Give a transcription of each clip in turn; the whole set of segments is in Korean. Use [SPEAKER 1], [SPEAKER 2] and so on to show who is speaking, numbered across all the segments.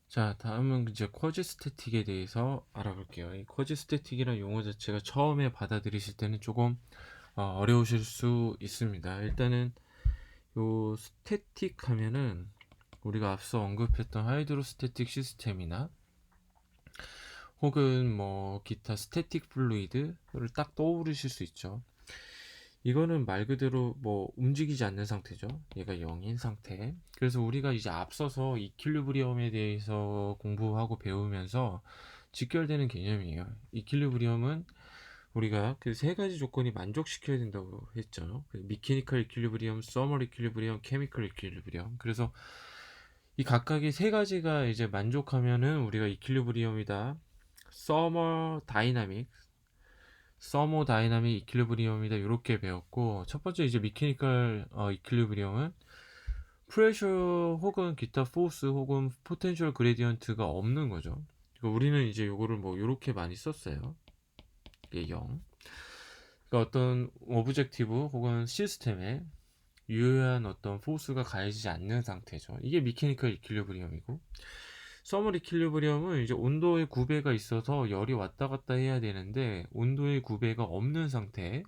[SPEAKER 1] 자, 다음은 이제 쿼지 스태틱에 대해서 알아볼게요. 이 쿼지 스태틱이라는 용어 자체가 처음에 받아들이실 때는 조금 어려우실 수 있습니다. 일단은 요 스태틱 하면은 우리가 앞서 언급했던 하이드로스태틱 시스템이나 혹은 뭐 기타 스태틱 플루이드를 딱 떠오르실 수 있죠. 이거는 말 그대로 뭐 움직이지 않는 상태죠. 얘가 0인 상태. 그래서 우리가 이제 앞서서 이퀄리브리엄에 대해서 공부하고 배우면서 직결되는 개념이에요. 이퀄리브리엄은 우리가 그 세 가지 조건이 만족시켜야 된다고 했죠. 미케니컬 이퀄리브리엄, 서머 이퀄리브리엄, 케미컬 이퀄리브리엄. 그래서 이 각각의 세 가지가 이제 만족하면은 우리가 이퀄리브리엄이다. 서머 다이나믹, 서모 다이나믹 이퀄리브리엄이다 이렇게 배웠고, 첫 번째 이제 미케니컬 이퀄리브리엄은 프레셔 혹은 기타 포스 혹은 포텐셜 그레디언트가 없는 거죠. 그러니까 우리는 이제 요거를 뭐 이렇게 많이 썼어요. 이게 0. 그러니까 어떤 오브젝티브 혹은 시스템에 유효한 어떤 포스가 가해지지 않는 상태죠. 이게 미케니컬 이퀄리브리엄이고, 서머 이퀄리브리엄은 이제 온도의 구배가 있어서 열이 왔다 갔다 해야 되는데 온도의 구배가 없는 상태.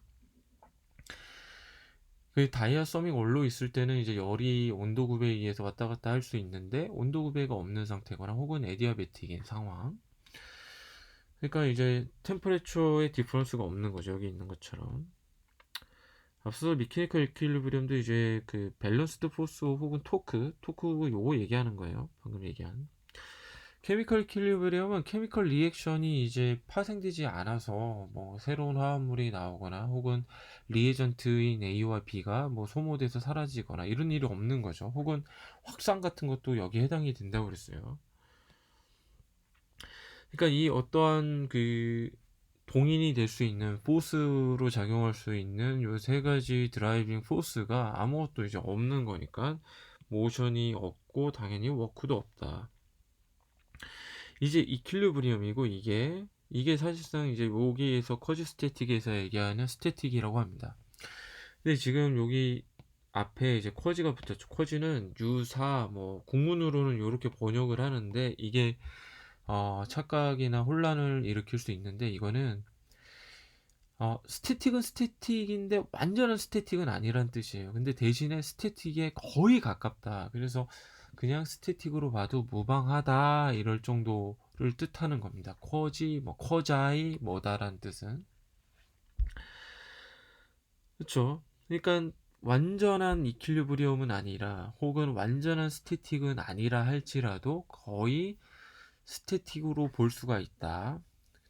[SPEAKER 1] 그 다이아 서밍 올로 있을 때는 이제 열이 온도 구배에 의해서 왔다 갔다 할 수 있는데 온도 구배가 없는 상태거나 혹은 에디아베틱인 상황. 그러니까 이제 템퍼레처의 디퍼런스가 없는 거죠. 여기 있는 것처럼. 앞서 미케니컬 이퀄리브리엄도 이제 그 밸런스드 포스 혹은 토크 요거 얘기하는 거예요. 방금 얘기한. 케미컬 이퀄리브리엄은 케미컬 리액션이 이제 파생되지 않아서 뭐 새로운 화합물이 나오거나 혹은 리에전트인 A와 B가 뭐 소모돼서 사라지거나 이런 일이 없는 거죠. 혹은 확산 같은 것도 여기에 해당이 된다고 그랬어요. 그러니까 이 어떠한 그 동인이 될 수 있는 포스로 작용할 수 있는 요 세 가지 드라이빙 포스가 아무것도 이제 없는 거니까 모션이 없고 당연히 워크도 없다. 이제 이퀄리브리엄이고 이게 사실상 이제 여기에서 커즈 스태틱에서 얘기하는 스태틱이라고 합니다. 근데 지금 여기 앞에 이제 쿼지가 붙었죠. 쿼지는 유사 뭐 국문으로는 이렇게 번역을 하는데 이게 착각이나 혼란을 일으킬 수 있는데 이거는 스태틱은 스태틱인데 완전한 스태틱은 아니란 뜻이에요. 근데 대신에 스태틱에 거의 가깝다. 그래서 그냥 스태틱으로 봐도 무방하다 이럴 정도를 뜻하는 겁니다. 쿼지, 뭐 쿼자이 뭐다란 뜻은. 그렇죠. 그러니까 완전한 이퀄리브리엄은 아니라 혹은 완전한 스태틱은 아니라 할지라도 거의 스태틱으로 볼 수가 있다.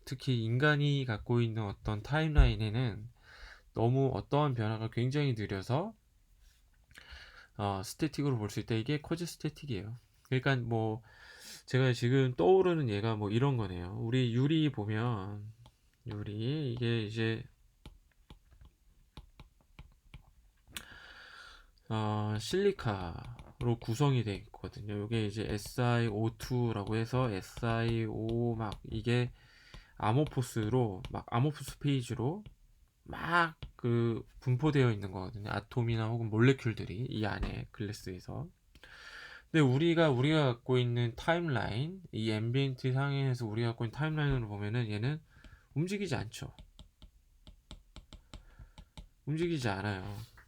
[SPEAKER 1] 특히 인간이 갖고 있는 어떤 타임라인에는 너무 어떠한 변화가 굉장히 느려서 스태틱으로 볼 수 있다. 이게 쿼즈 스태틱이에요. 그러니까 뭐 제가 지금 떠오르는 예가 뭐 이런 거네요. 우리 유리 보면 유리 이게 이제 실리카로 구성이 되어 있거든요. 이게 이제 SiO2라고 해서 SiO 막 이게 아모포스로 막 아모포스 페이지로 막 그 분포되어 있는 거거든요. 아톰이나 혹은 몰레큘들이 이 안에 글래스에서. 근데 우리가 갖고 있는 타임라인, 이 앰비언트 상에서 우리가 갖고 있는 타임라인으로 보면은 얘는 움직이지 않죠. 움직이지 않아요.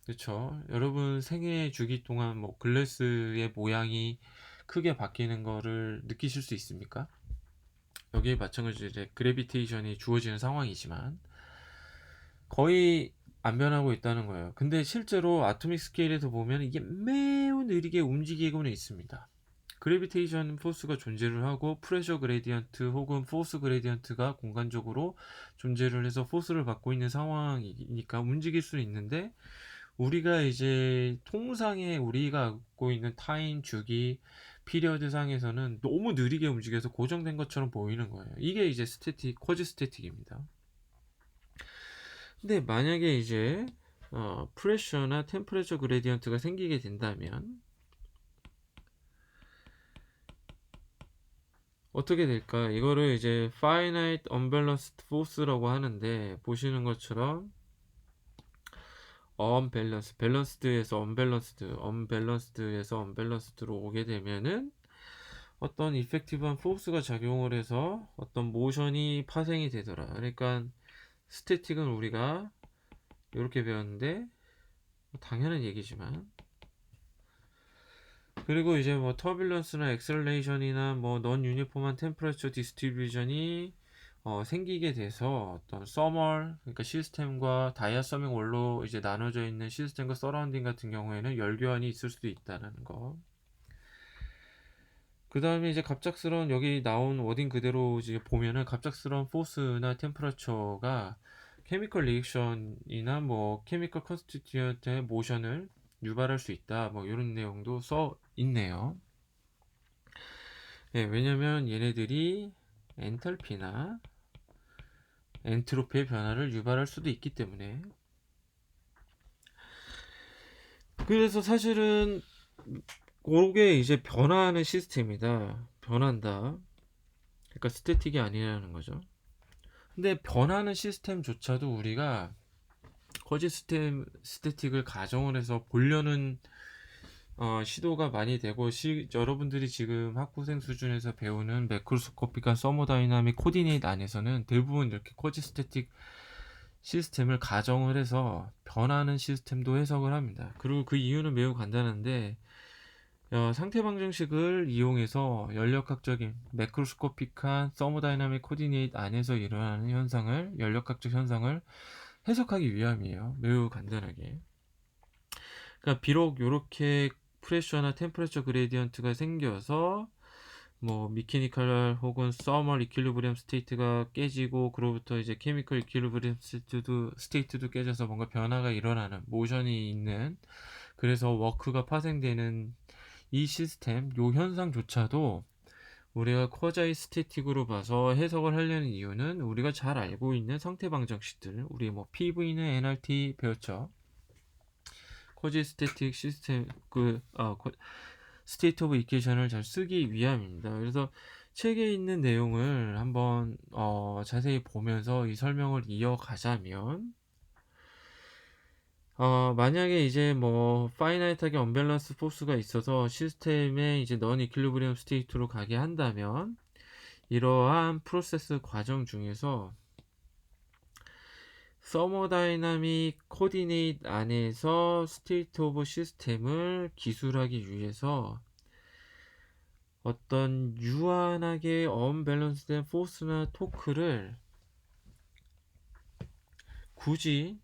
[SPEAKER 1] 그렇죠? 여러분 생애 주기 동안 뭐 글래스의 모양이 크게 바뀌는 거를 느끼실 수 있습니까? 여기에 마찬가지로 이제 그래비테이션이 주어지는 상황이지만 거의 안 변하고 있다는 거예요. 근데 실제로 아토믹 스케일에서 보면 이게 매우 느리게 움직이고는 있습니다. 그래비테이션 포스가 존재를 하고 프레셔 그레디언트 혹은 포스 그레디언트가 공간적으로 존재를 해서 포스를 받고 있는 상황이니까 움직일 수는 있는데 우리가 이제 통상의 우리가 갖고 있는 타임 주기 피리어드 상에서는 너무 느리게 움직여서 고정된 것처럼 보이는 거예요. 이게 이제 스태틱, 쿼즈 스태틱입니다. 근데 만약에 이제 프레셔나 템퍼레처 그레디언트가 생기게 된다면 어떻게 될까? 이거를 이제 finite unbalanced force라고 하는데 보시는 것처럼 unbalanced, balanced에서 unbalanced, unbalanced에서 unbalanced로 오게 되면은 어떤 이펙티브한 포스가 작용을 해서 어떤 모션이 파생이 되더라. 그러니까 스태틱은 우리가 이렇게 배웠는데 당연한 얘기지만, 그리고 이제 뭐 터뷸런스나 엑셀레이션이나 뭐 넌 유니폼한 템퍼러처 디스트리뷰션이 생기게 돼서 어떤 서멀, 그러니까 시스템과 다이아서밍 원로 이제 나눠져 있는 시스템과 서라운딩 같은 경우에는 열교환이 있을 수도 있다는 거. 그 다음에 이제 갑작스러운, 여기 나온 워딩 그대로 이제 보면은 갑작스러운 포스나 템퍼러처가 케미컬 리액션이나 뭐 케미컬 컨스티튜언트의 모션을 유발할 수 있다, 뭐 이런 내용도 써 있네요. 네, 왜냐면 얘네들이 엔탈피나 엔트로피의 변화를 유발할 수도 있기 때문에. 그래서 사실은 그게 이제 변화하는 시스템이다, 변한다, 그러니까 스태틱이 아니라는 거죠. 근데 변하는 시스템조차도 우리가 커지 스태틱을 가정을 해서 보려는 시도가 많이 되고, 여러분들이 지금 학부생 수준에서 배우는 매크로스코픽한 서머다이나믹 코디네이트 안에서는 대부분 이렇게 커지 스태틱 시스템을 가정을 해서 변하는 시스템도 해석을 합니다. 그리고 그 이유는 매우 간단한데, 상태 방정식을 이용해서 연력학적인 매크로스코픽한 서머다이나믹 코디네이트 안에서 일어나는 현상을, 연력학적 현상을 해석하기 위함이에요. 매우 간단하게. 그러니까 비록 이렇게 프레셔나 템퍼레처 그레디언트가 생겨서 뭐 미케니컬 혹은 서멀 이퀄리브리엄 스테이트가 깨지고, 그로부터 이제 케미컬 이퀄리브리엄 스테이트도 깨져서 뭔가 변화가 일어나는, 모션이 있는, 그래서 워크가 파생되는 이 시스템, 요 현상조차도 우리가 쿼자이 스태틱으로 봐서 해석을 하려는 이유는 우리가 잘 알고 있는 상태 방정식들, 우리 뭐 PV는 NRT 배웠죠. 쿼지 스태틱 시스템, 스테이트 오브 이퀘이션을 잘 쓰기 위함입니다. 그래서 책에 있는 내용을 한번 자세히 보면서 이 설명을 이어가자면, 만약에 이제 뭐 파이나이트하게 언밸런스 포스가 있어서 시스템에 이제 넌 이퀄리브리엄 스테이트로 가게 한다면, 이러한 프로세스 과정 중에서 서머다이나믹 코디네이트 안에서 스테이트 오브 시스템을 기술하기 위해서 어떤 유한하게 언밸런스된 포스나 토크를 굳이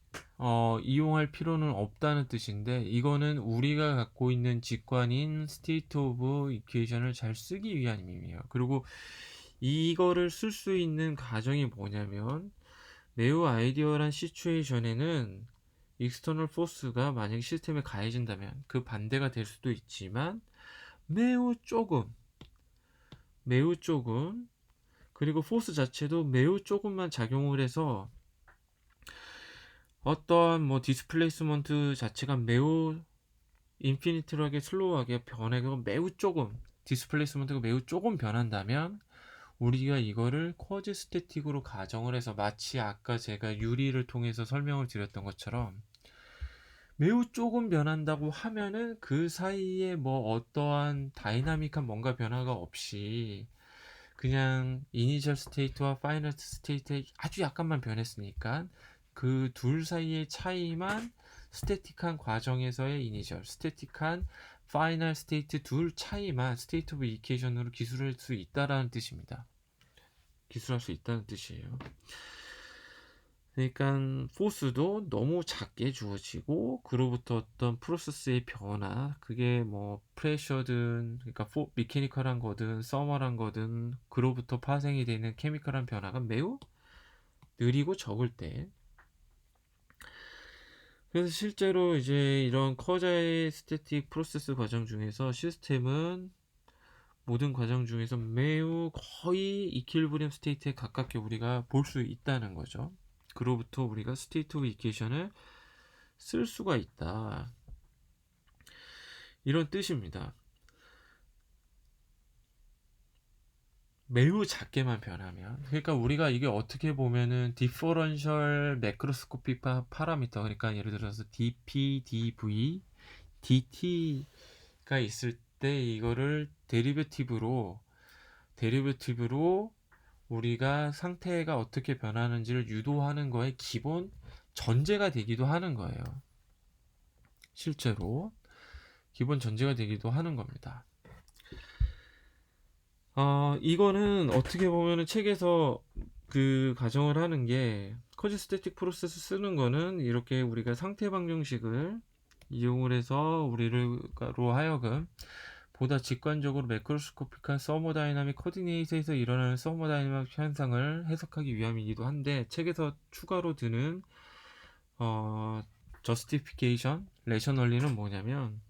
[SPEAKER 1] 이용할 필요는 없다는 뜻인데, 이거는 우리가 갖고 있는 직관인 스테이트 오브 이퀘이션을 잘 쓰기 위한 의미예요. 그리고 이거를 쓸 수 있는 가정이 뭐냐면, 매우 아이디어한 시츄에이션에는 익스터널 포스가 만약에 시스템에 가해진다면 그 반대가 될 수도 있지만, 매우 조금, 매우 조금, 그리고 포스 자체도 매우 조금만 작용을 해서 어떠한 뭐 디스플레이스먼트 자체가 매우 인피니트하게 슬로우하게 변하고, 매우 조금 디스플레이스먼트가 매우 조금 변한다면 우리가 이거를 쿼지 스태틱으로 가정을 해서, 마치 아까 제가 유리를 통해서 설명을 드렸던 것처럼 매우 조금 변한다고 하면은 그 사이에 뭐 어떠한 다이나믹한 뭔가 변화가 없이 그냥 이니셜 스테이트와 파이널 스테이트에 아주 약간만 변했으니까 그 둘 사이의 차이만 스태틱한 과정에서의 이니셜, 스태틱한 파이널 스테이트 둘 차이만 스테이트 오브 이케이션으로 기술할 수 있다라는 뜻입니다. 기술할 수 있다는 뜻이에요. 그러니까 포스도 너무 작게 주어지고, 그로부터 어떤 프로세스의 변화, 그게 뭐 프레셔든, 그러니까 미케니컬한 거든 서멀한 거든, 그로부터 파생이 되는 케미컬한 변화가 매우 느리고 적을 때, 그래서 실제로 이제 이런 커자의 스태틱 프로세스 과정 중에서 시스템은 모든 과정 중에서 매우 거의 이퀄리브리엄 스테이트에 가깝게 우리가 볼 수 있다는 거죠. 그로부터 우리가 스테이트 오브 이퀘이션을 쓸 수가 있다, 이런 뜻입니다. 매우 작게만 변하면, 그러니까 우리가 이게 어떻게 보면은 디퍼런셜 매크로스코픽 파라미터, 그러니까 예를 들어서 dp, dv, dt가 있을 때 이거를 데리베티브로 데리베티브로 우리가 상태가 어떻게 변하는지를 유도하는 거에 기본 전제가 되기도 하는 거예요. 실제로 기본 전제가 되기도 하는 겁니다. 이거는 어떻게 보면은 책에서 그 가정을 하는 게 커즈 스태틱 프로세스 쓰는 거는 이렇게 우리가 상태 방정식을 이용을 해서 우리로 하여금 보다 직관적으로 매크로스코픽한 서머다이나믹 코디네이트에서 일어나는 서머다이나믹 현상을 해석하기 위함이기도 한데, 책에서 추가로 드는 저스티피케이션 레셔널리는 뭐냐면,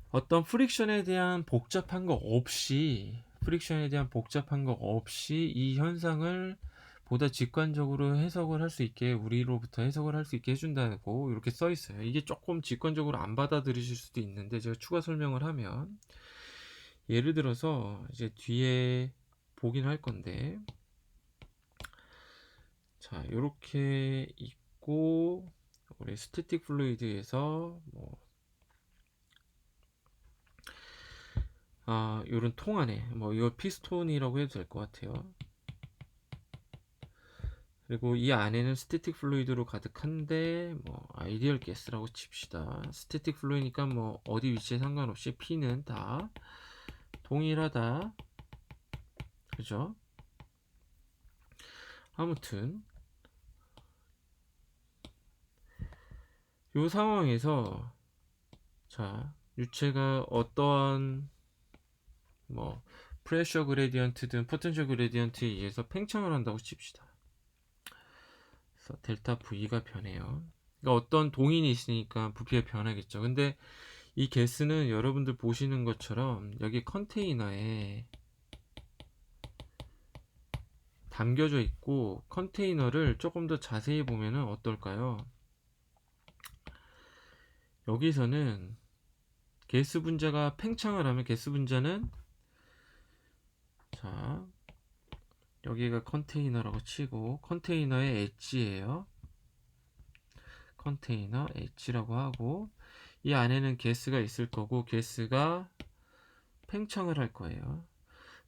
[SPEAKER 1] 어떤 프릭션에 대한 복잡한 거 없이 이 현상을 보다 직관적으로 해석을 할 수 있게, 우리로부터 해석을 할 수 있게 해준다고 이렇게 써 있어요. 이게 조금 직관적으로 안 받아들이실 수도 있는데, 제가 추가 설명을 하면, 예를 들어서 이제 뒤에 보긴 할 건데, 자, 요렇게 있고, 우리 스태틱 플루이드에서 뭐 요런 통 안에 이거 피스톤이라고 해도 될 것 같아요. 그리고 이 안에는 스태틱 플루이드로 가득한데, 아이디얼 가스라고 칩시다. 스태틱 플루이드니까 어디 위치에 상관없이 P는 다 동일하다, 그죠? 아무튼 요 상황에서, 자, 유체가 어떠한 프레셔 그레디언트든 포텐셜 그레디언트에 의해서 팽창을 한다고 칩시다. 그래서 델타 V가 변해요. 그러니까 어떤 동인이 있으니까 부피가 변하겠죠. 근데 이 가스는 여러분들 보시는 것처럼 여기 컨테이너에 담겨져 있고, 컨테이너를 조금 더 자세히 보면은 어떨까요? 여기서는 가스 분자가 팽창을 하면, 가스 분자는, 자, 여기가 컨테이너라고 치고, 컨테이너의 엣지예요. 컨테이너 엣지라고 하고, 이 안에는 가스가 있을 거고, 가스가 팽창을 할 거예요.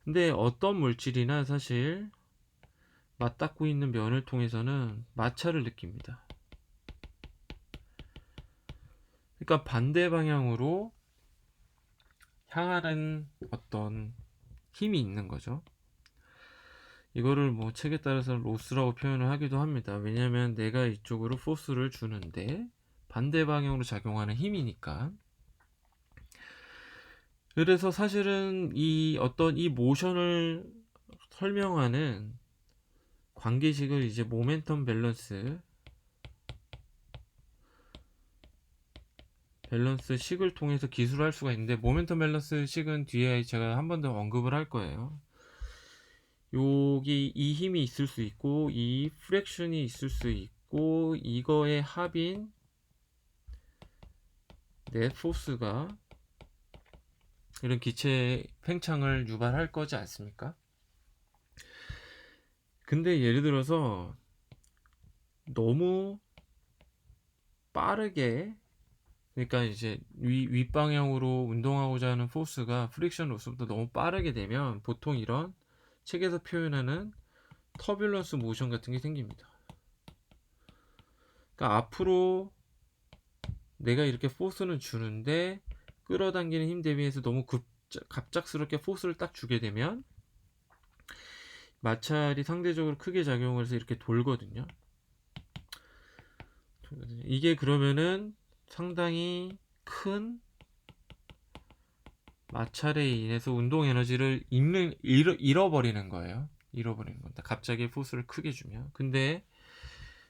[SPEAKER 1] 근데 어떤 물질이나 사실 맞닿고 있는 면을 통해서는 마찰을 느낍니다. 그러니까 반대 방향으로 향하는 어떤 힘이 있는 거죠. 이거를 책에 따라서 로스라고 표현을 하기도 합니다. 왜냐면 내가 이쪽으로 포스를 주는데 반대 방향으로 작용하는 힘이니까. 그래서 사실은 이 모션을 설명하는 관계식을 이제 모멘텀 밸런스 식을 통해서 기술할 수가 있는데, 모멘텀 밸런스 식은 뒤에 제가 한 번 더 언급을 할 거예요. 여기 이 힘이 있을 수 있고, 이 프랙션이 있을 수 있고, 이거의 합인 넷 포스가 이런 기체 팽창을 유발할 거지 않습니까? 근데 예를 들어서 너무 빠르게, 그러니까 이제 윗방향으로 운동하고자 하는 포스가 프릭션 로스보다 너무 빠르게 되면, 보통 이런 책에서 표현하는 터뷸런스 모션 같은 게 생깁니다. 그러니까 앞으로 내가 이렇게 포스는 주는데, 끌어당기는 힘 대비해서 너무 갑작스럽게 포스를 딱 주게 되면 마찰이 상대적으로 크게 작용을 해서 이렇게 돌거든요. 이게 그러면은 상당히 큰 마찰에 인해서 운동 에너지를 잃어버리는 거예요. 잃어버리는 겁니다. 갑자기 포스를 크게 주면. 근데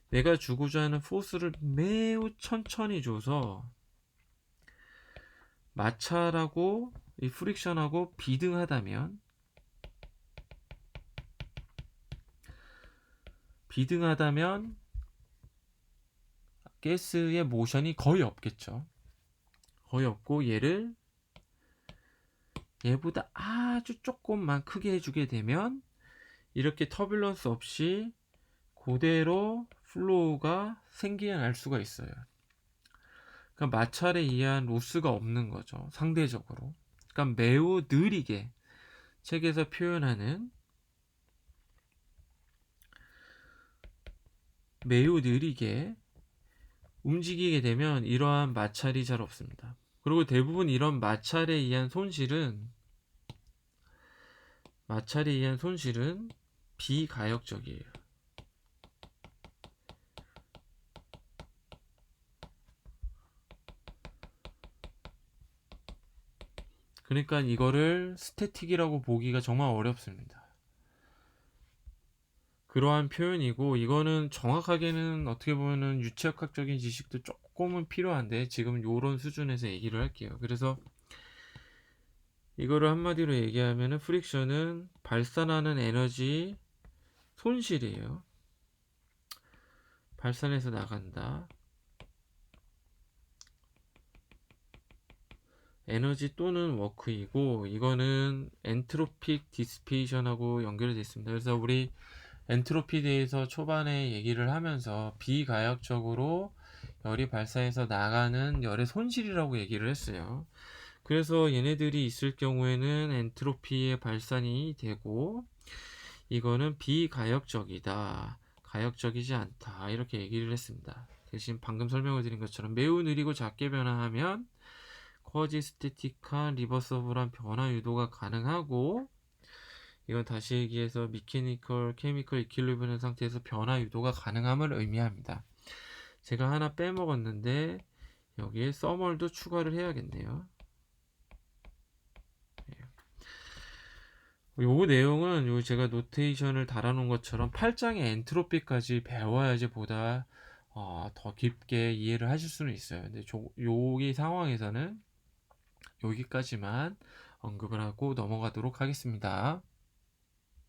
[SPEAKER 1] 내가 주고자 하는 포스를 매우 천천히 줘서 마찰하고 이 프릭션하고 비등하다면 가스의 모션이 거의 없겠죠. 거의 없고, 얘보다 아주 조금만 크게 해주게 되면 이렇게 터뷸런스 없이 그대로 플로우가 생겨날 수가 있어요. 그러니까 마찰에 의한 로스가 없는 거죠, 상대적으로. 그러니까 매우 느리게, 책에서 표현하는 매우 느리게 움직이게 되면 이러한 마찰이 잘 없습니다. 그리고 대부분 이런 마찰에 의한 손실은 비가역적이에요. 그러니까 이거를 스태틱이라고 보기가 정말 어렵습니다. 그러한 표현이고, 이거는 정확하게는 어떻게 보면은 유체역학적인 지식도 조금은 필요한데 지금 요런 수준에서 얘기를 할게요. 그래서 이거를 한마디로 얘기하면은 프릭션은 발산하는 에너지 손실이에요. 발산해서 나간다. 에너지 또는 워크이고, 이거는 엔트로픽 디스페이션하고 연결이 되어 있습니다. 그래서 우리 엔트로피에 대해서 초반에 얘기를 하면서 비가역적으로 열이 발사해서 나가는 열의 손실이라고 얘기를 했어요. 그래서 얘네들이 있을 경우에는 엔트로피의 발산이 되고, 이거는 비가역적이다, 가역적이지 않다, 이렇게 얘기를 했습니다. 대신 방금 설명을 드린 것처럼 매우 느리고 작게 변화하면 쿼지스태틱한 리버서블한 변화 유도가 가능하고, 이건 다시 얘기해서 미케니컬 케미컬 이퀄리브리엄 상태에서 변화 유도가 가능함을 의미합니다. 제가 하나 빼먹었는데 여기에 서멀도 추가를 해야겠네요. 요 내용은 요 제가 노테이션을 달아놓은 것처럼 8장의 엔트로피까지 배워야지 보다 더 깊게 이해를 하실 수는 있어요. 근데 여기 상황에서는 여기까지만 언급을 하고 넘어가도록 하겠습니다.